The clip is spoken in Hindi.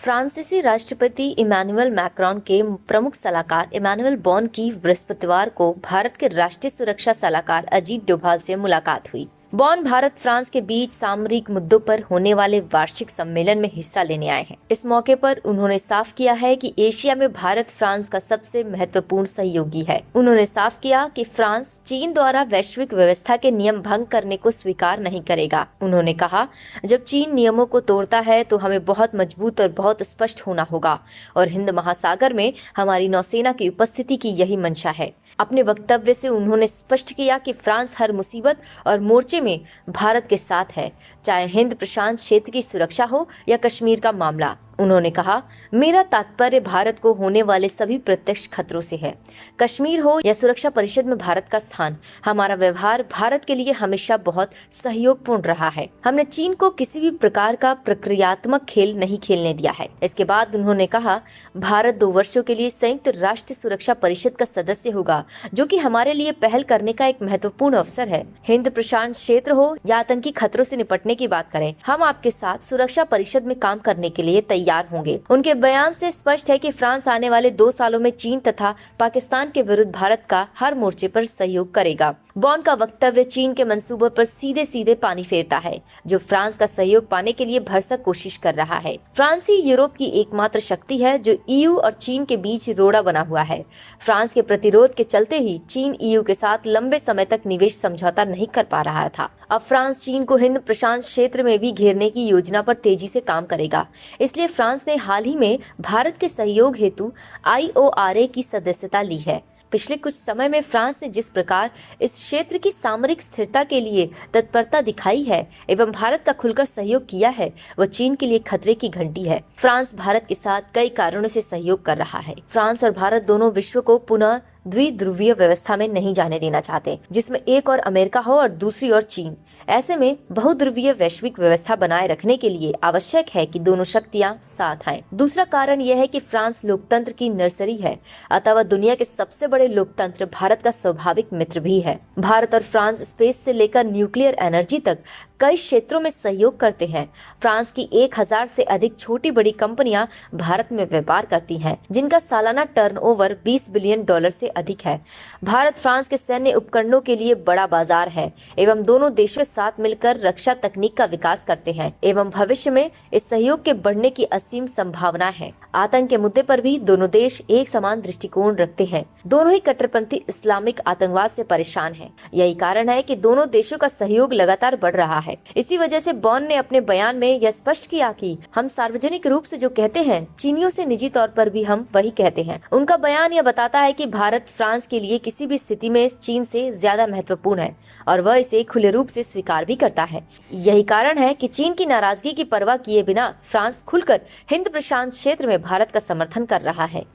फ्रांसीसी राष्ट्रपति इमैनुअल मैक्रोन के प्रमुख सलाहकार इमैनुअल बॉन की बृहस्पतिवार को भारत के राष्ट्रीय सुरक्षा सलाहकार अजीत डोभाल से मुलाकात हुई। बॉन भारत फ्रांस के बीच सामरिक मुद्दों पर होने वाले वार्षिक सम्मेलन में हिस्सा लेने आए हैं। इस मौके पर उन्होंने साफ किया है कि एशिया में भारत फ्रांस का सबसे महत्वपूर्ण सहयोगी है। उन्होंने साफ किया कि फ्रांस चीन द्वारा वैश्विक व्यवस्था के नियम भंग करने को स्वीकार नहीं करेगा। उन्होंने कहा, जब चीन नियमों को तोड़ता है तो हमें बहुत मजबूत और बहुत स्पष्ट होना होगा और हिंद महासागर में हमारी नौसेना की उपस्थिति की यही मंशा है। अपने वक्तव्य से उन्होंने स्पष्ट किया कि फ्रांस हर मुसीबत और मोर्चे में भारत के साथ है, चाहे हिंद प्रशांत क्षेत्र की सुरक्षा हो या कश्मीर का मामला। उन्होंने कहा, मेरा तात्पर्य भारत को होने वाले सभी प्रत्यक्ष खतरों से है। कश्मीर हो या सुरक्षा परिषद में भारत का स्थान, हमारा व्यवहार भारत के लिए हमेशा बहुत सहयोगपूर्ण रहा है। हमने चीन को किसी भी प्रकार का प्रक्रियात्मक खेल नहीं खेलने दिया है। इसके बाद उन्होंने कहा, भारत 2 वर्षों के लिए संयुक्त राष्ट्र सुरक्षा परिषद का सदस्य होगा, जो कि हमारे लिए पहल करने का एक महत्वपूर्ण अवसर है। हिंद प्रशांत क्षेत्र हो या आतंकी खतरों से निपटने की बात करें, हम आपके साथ सुरक्षा परिषद में काम करने के लिए तैयार होंगे। उनके बयान से स्पष्ट है कि फ्रांस आने वाले 2 सालों में चीन तथा पाकिस्तान के विरुद्ध भारत का हर मोर्चे पर सहयोग करेगा। बॉन का वक्तव्य चीन के मंसूबों पर सीधे सीधे पानी फेरता है, जो फ्रांस का सहयोग पाने के लिए भरसक कोशिश कर रहा है। फ्रांस ही यूरोप की एकमात्र शक्ति है जो ईयू और चीन के बीच रोड़ा बना हुआ है। फ्रांस के प्रतिरोध के चलते ही चीन ईयू के साथ लंबे समय तक निवेश समझौता नहीं कर पा रहा था। अब फ्रांस चीन को हिंद प्रशांत क्षेत्र में भी घेरने की योजना पर तेजी से काम करेगा। इसलिए फ्रांस ने हाल ही में भारत के सहयोग हेतु IORA की सदस्यता ली है। पिछले कुछ समय में फ्रांस ने जिस प्रकार इस क्षेत्र की सामरिक स्थिरता के लिए तत्परता दिखाई है एवं भारत का खुलकर सहयोग किया है, वह चीन के लिए खतरे की घंटी है। फ्रांस भारत के साथ कई कारणों से सहयोग कर रहा है। फ्रांस और भारत दोनों विश्व को पुनः द्विध्रुवीय व्यवस्था में नहीं जाने देना चाहते, जिसमें एक और अमेरिका हो और दूसरी ओर चीन। ऐसे में बहुध्रुवीय वैश्विक व्यवस्था बनाए रखने के लिए आवश्यक है कि दोनों शक्तियां साथ आएं। दूसरा कारण यह है कि फ्रांस लोकतंत्र की नर्सरी है, अतः वह दुनिया के सबसे बड़े लोकतंत्र भारत का स्वाभाविक मित्र भी है। भारत और फ्रांस स्पेस से लेकर न्यूक्लियर एनर्जी तक कई क्षेत्रों में सहयोग करते हैं। फ्रांस की 1000 से अधिक छोटी बड़ी कंपनियां भारत में व्यापार करती हैं, जिनका सालाना टर्नओवर $20 बिलियन से अधिक है। भारत फ्रांस के सैन्य उपकरणों के लिए बड़ा बाजार है एवं दोनों देशों के साथ मिलकर रक्षा तकनीक का विकास करते हैं एवं भविष्य में इस सहयोग के बढ़ने की असीम संभावना है। आतंक के मुद्दे पर भी दोनों देश एक समान दृष्टिकोण रखते हैं। दोनों ही कट्टरपंथी इस्लामिक आतंकवाद से परेशान हैं। यही कारण है कि दोनों देशों का सहयोग लगातार बढ़ रहा है। इसी वजह से बॉन ने अपने बयान में यह स्पष्ट किया कि हम सार्वजनिक रूप से जो कहते हैं, चीनियों से निजी तौर पर भी हम वही कहते हैं। उनका बयान यह बताता है कि भारत फ्रांस के लिए किसी भी स्थिति में चीन से ज्यादा महत्वपूर्ण है और वह इसे खुले रूप से स्वीकार भी करता है। यही कारण है कि चीन की नाराजगी की परवाह किए बिना फ्रांस खुलकर हिंद प्रशांत क्षेत्र में भारत का समर्थन कर रहा है।